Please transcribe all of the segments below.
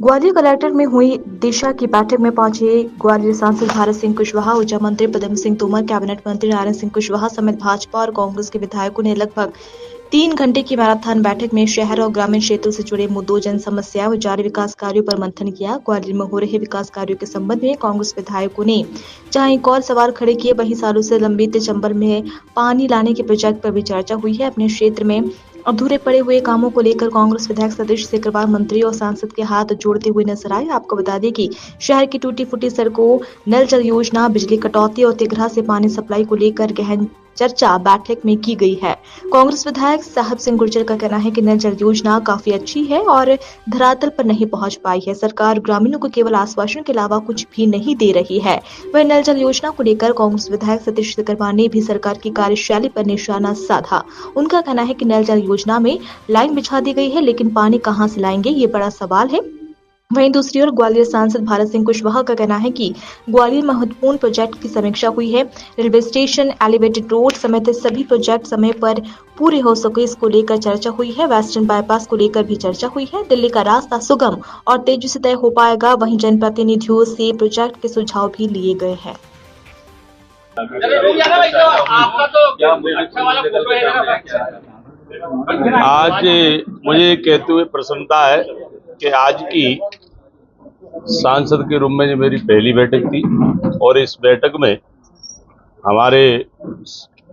Gwalior collectorate में हुई दिशा की बैठक में पहुंचे ग्वालियर सांसद भारत सिंह कुशवाहा, ऊर्जा मंत्री पद्म सिंह तोमर, कैबिनेट मंत्री नारायण सिंह कुशवाहा समेत भाजपा और कांग्रेस के विधायकों ने लगभग 3 घंटे की मैराथन बैठक में शहर और ग्रामीण क्षेत्रों से जुड़े मुद्दों, जन समस्याएं व जारी विकास कार्यों पर मंथन किया। ग्वालियर में हो रहे विकास कार्यों के संबंध में कांग्रेस विधायकों ने जहां एक और सवाल खड़े किए, वहीं सालों से लंबित चंबल में पानी लाने के प्रोजेक्ट पर भी चर्चा हुई है। अपने क्षेत्र में अधूरे पड़े हुए कामों को लेकर कांग्रेस विधायक सतीश सिकरवार मंत्री और सांसद के हाथ जोड़ते हुए नजर आए। आपको बता दें कि शहर की टूटी फूटी सड़कों, नल जल योजना, बिजली कटौती और तिघरा से पानी सप्लाई को लेकर गहन चर्चा बैठक में की गई है। कांग्रेस विधायक साहब सिंह गुर्जर का कहना है कि नल जल योजना काफी अच्छी है और धरातल पर नहीं पहुंच पाई है। सरकार ग्रामीणों को केवल आश्वासन के अलावा कुछ भी नहीं दे रही है। वह नल जल योजना को लेकर कांग्रेस विधायक सतीश सिकरवार ने भी सरकार की कार्यशैली पर निशाना साधा। उनका कहना है कि नल जल योजना में लाइन बिछा दी गई है, लेकिन पानी कहां से लाएंगे, ये बड़ा सवाल है। वहीं दूसरी ओर ग्वालियर सांसद भारत सिंह कुशवाहा का कहना है कि ग्वालियर में महत्वपूर्ण प्रोजेक्ट की समीक्षा हुई है। रेलवे स्टेशन, एलिवेटेड रोड समेत सभी प्रोजेक्ट समय पर पूरे हो सके, इसको लेकर चर्चा हुई है। वेस्टर्न बाईपास को लेकर भी चर्चा हुई है। दिल्ली का रास्ता सुगम और तेजी से तय हो पाएगा। वहीं जनप्रतिनिधियों से प्रोजेक्ट के सुझाव भी लिए गए हैं। आज मुझे कहते हुए प्रसन्नता है कि आज की सांसद के रूप में ये मेरी पहली बैठक थी और इस बैठक में हमारे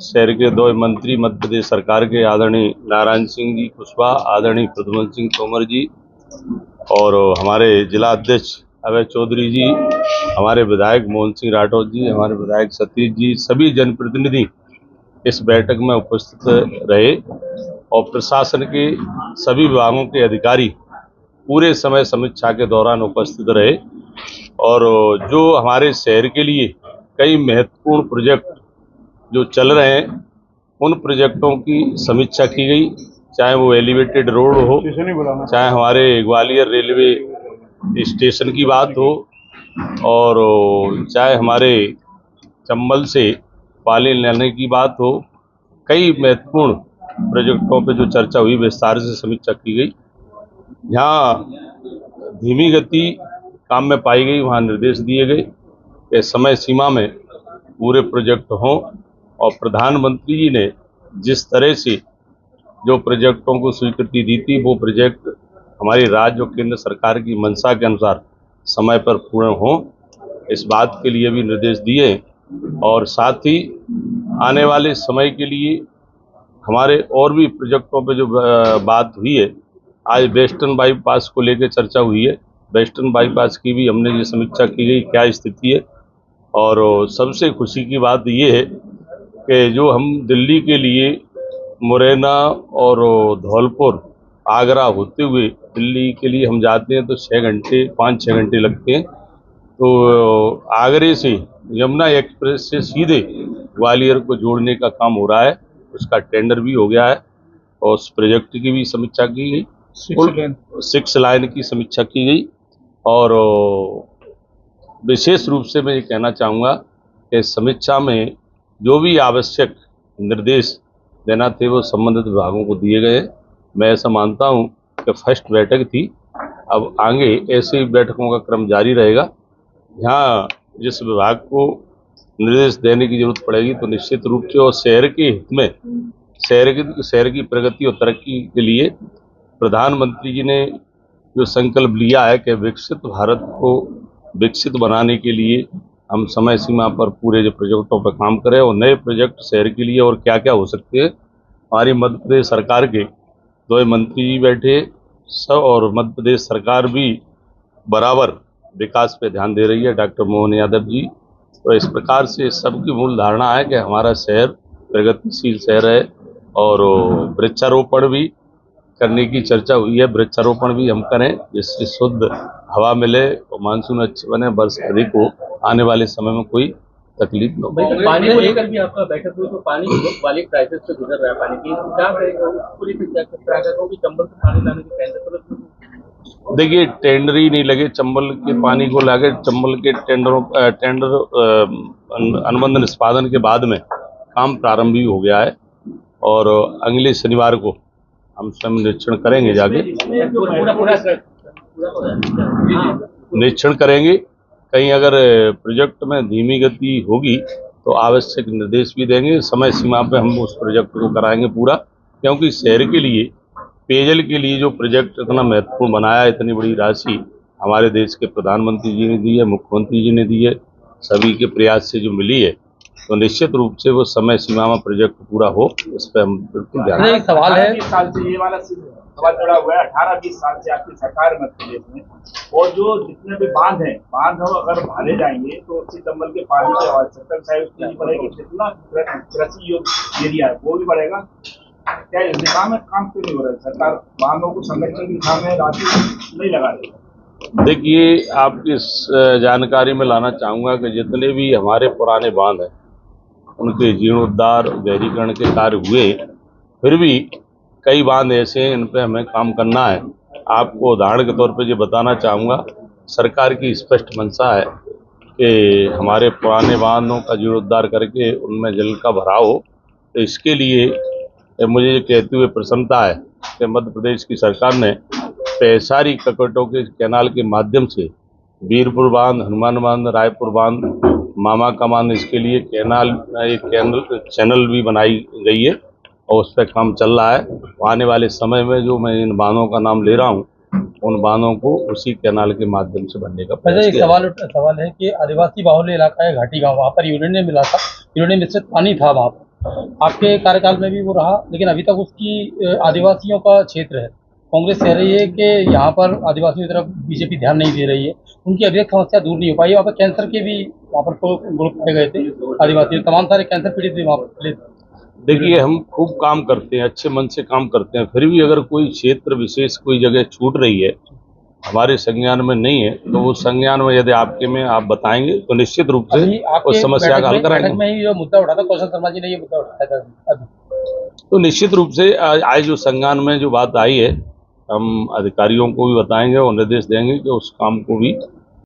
शहर के दो मंत्री, मध्य प्रदेश सरकार के आदरणीय नारायण सिंह जी कुशवाहा, आदरणीय पद्म सिंह तोमर जी और हमारे जिला अध्यक्ष अभय चौधरी जी, हमारे विधायक मोहन सिंह राठौर जी, हमारे विधायक सतीश जी, सभी जनप्रतिनिधि इस बैठक में उपस्थित रहे और प्रशासन के सभी विभागों के अधिकारी पूरे समय समीक्षा के दौरान उपस्थित रहे और जो हमारे शहर के लिए कई महत्वपूर्ण प्रोजेक्ट जो चल रहे हैं उन प्रोजेक्टों की समीक्षा की गई, चाहे वो एलिवेटेड रोड हो, चाहे हमारे ग्वालियर रेलवे स्टेशन की बात हो और चाहे हमारे चंबल से पानी लेने की बात हो। कई महत्वपूर्ण प्रोजेक्टों पे जो चर्चा हुई, विस्तार से समीक्षा की गई। जहाँ धीमी गति काम में पाई गई, वहाँ निर्देश दिए गए कि समय सीमा में पूरे प्रोजेक्ट हों और प्रधानमंत्री जी ने जिस तरह से जो प्रोजेक्टों को स्वीकृति दी थी, वो प्रोजेक्ट हमारी राज्य और केंद्र सरकार की मंशा के अनुसार समय पर पूर्ण हों, इस बात के लिए भी निर्देश दिए और साथ ही आने वाले समय के लिए हमारे और भी प्रोजेक्टों पे जो बात हुई है। आज वेस्टर्न बाईपास को लेकर चर्चा हुई है। वेस्टर्न बाईपास की भी हमने ये समीक्षा की गई, क्या स्थिति है। और सबसे खुशी की बात ये है कि जो हम दिल्ली के लिए मुरैना और धौलपुर, आगरा होते हुए दिल्ली के लिए हम जाते हैं तो 5-6 घंटे लगते हैं। तो आगरे से यमुना एक्सप्रेस से सीधे ग्वालियर को जोड़ने का काम हो रहा है, उसका टेंडर भी हो गया है और उस प्रोजेक्ट की भी समीक्षा की गई, 6 लाइन की समीक्षा की गई। और विशेष रूप से मैं ये कहना चाहूँगा कि समीक्षा में जो भी आवश्यक निर्देश देना थे वो संबंधित विभागों को दिए गए। मैं ऐसा मानता हूँ कि फर्स्ट बैठक थी, अब आगे ऐसी बैठकों का क्रम जारी रहेगा। यहाँ जिस विभाग को निर्देश देने की जरूरत पड़ेगी तो निश्चित रूप से और शहर के हित में, शहर की प्रगति और तरक्की के लिए प्रधानमंत्री जी ने जो संकल्प लिया है कि विकसित भारत को विकसित बनाने के लिए हम समय सीमा पर पूरे जो प्रोजेक्टों पर काम करें और नए प्रोजेक्ट शहर के लिए और क्या क्या हो सकते हैं। हमारी मध्य प्रदेश सरकार के दो मंत्री जी बैठे सब और मध्य प्रदेश सरकार भी बराबर विकास पे ध्यान दे रही है, डॉक्टर मोहन यादव जी। तो इस प्रकार से सबकी मूल धारणा है कि हमारा शहर प्रगतिशील शहर है और वृक्षारोपण भी करने की चर्चा हुई है। वृक्षारोपण भी हम करें जिससे शुद्ध हवा मिले और मानसून अच्छे बने, बरस अधिक हो, आने वाले समय में कोई तकलीफ न हो। पानी को लेकर भी आपका बैठक हुई तो पानी वाली क्राइसिस से गुजर रहा है, पानी की क्या पूरी चंबल से पानी लाने की टेंडर। देखिए, टेंडर ही नहीं लगे चंबल के पानी को लाके, चंबल के टेंडर अनुबंध निष्पादन के बाद में काम प्रारंभ भी हो गया है और अगले शनिवार को हम स्वयं निरीक्षण करेंगे जाके। पूरा हो रहा है। निरीक्षण करेंगे। कहीं अगर प्रोजेक्ट में धीमी गति होगी तो आवश्यक निर्देश भी देंगे। समय सीमा पे हम उस प्रोजेक्ट को कराएंगे पूरा, क्योंकि शहर के लिए पेयजल के लिए जो प्रोजेक्ट इतना महत्वपूर्ण बनाया, इतनी बड़ी राशि हमारे देश के प्रधानमंत्री जी ने दी है, मुख्यमंत्री जी ने दी है, सभी के प्रयास से जो मिली है, तो निश्चित रूप से वो समय सीमा में प्रोजेक्ट पूरा हो, इस पर हम बिल्कुल ध्यान देंगे। एक सवाल है, 20 साल से ये वाला सवाल जुड़ा हुआ है। 18-20 साल से आपकी सरकार है मध्य प्रदेश में, और जो जितने भी बांध हैं, बांध अगर भाले जाएंगे तो उससे चंबल के पानी की आवश्यकता शायद उतनी नहीं पड़ेगी, जितना कृषि योग्य एरिया है वो भी बढ़ेगा। क्या इस दिशा में काम क्यों नहीं हो रहा है? सरकार बांधों को संरक्षण की दिशा में राशि नहीं लगा रही। देखिए, आपकी इस जानकारी में लाना चाहूँगा कि जितने भी हमारे पुराने बांध हैं उनके जीर्णोद्धार, गहरीकरण के कार्य हुए, फिर भी कई बांध ऐसे हैं इन पे हमें काम करना है। आपको उदाहरण के तौर पे ये बताना चाहूँगा, सरकार की स्पष्ट मंशा है कि हमारे पुराने बांधों का जीर्णोद्धार करके उनमें जल का भराव हो। तो इसके लिए मुझे ये कहते हुए प्रसन्नता है कि मध्य प्रदेश की सरकार ने पैसारी ककटों के कैनाल के माध्यम से वीरपुर बांध, हनुमान बांध, रायपुर बांध, मामा का बांध, इसके लिए एक चैनल भी बनाई गई है और उस पर काम चल रहा है। आने वाले समय में जो मैं इन बांधों का नाम ले रहा हूँ, उन बांधों को उसी कैनाल के माध्यम से बनने का प्रयास एक किया सवाल है कि आदिवासी बाहुल्य इलाका है घाटी गांव, वहाँ पर यूरेनियम मिला था, यूरेनियम मिश्रित पानी था वहाँ पर। आपके कार्यकाल में भी वो रहा, लेकिन अभी तक उसकी आदिवासियों का क्षेत्र है। कांग्रेस कह रही है कि यहाँ पर आदिवासियों की तरफ बीजेपी ध्यान नहीं दे रही है, उनकी अभी तक समस्या दूर नहीं हो पाई। वहाँ पर कैंसर के भी वहाँ पर ग्रुप पाए गए थे, आदिवासी तमाम सारे कैंसर पीड़ित भी वहाँ पर। देखिए, हम खूब काम करते हैं, अच्छे मन से काम करते हैं, फिर भी अगर कोई क्षेत्र विशेष कोई जगह छूट रही है, हमारे संज्ञान में नहीं है, तो उस संज्ञान में यदि आपके में आप बताएंगे तो निश्चित रूप से उस समस्या का हल कराएंगे। में ही जो मुद्दा उठा था, कौशल शर्मा जी ने ये मुद्दा उठाया था, तो निश्चित रूप से आज जो संज्ञान में जो बात आई है, हम अधिकारियों को भी बताएंगे और निर्देश देंगे कि उस काम को भी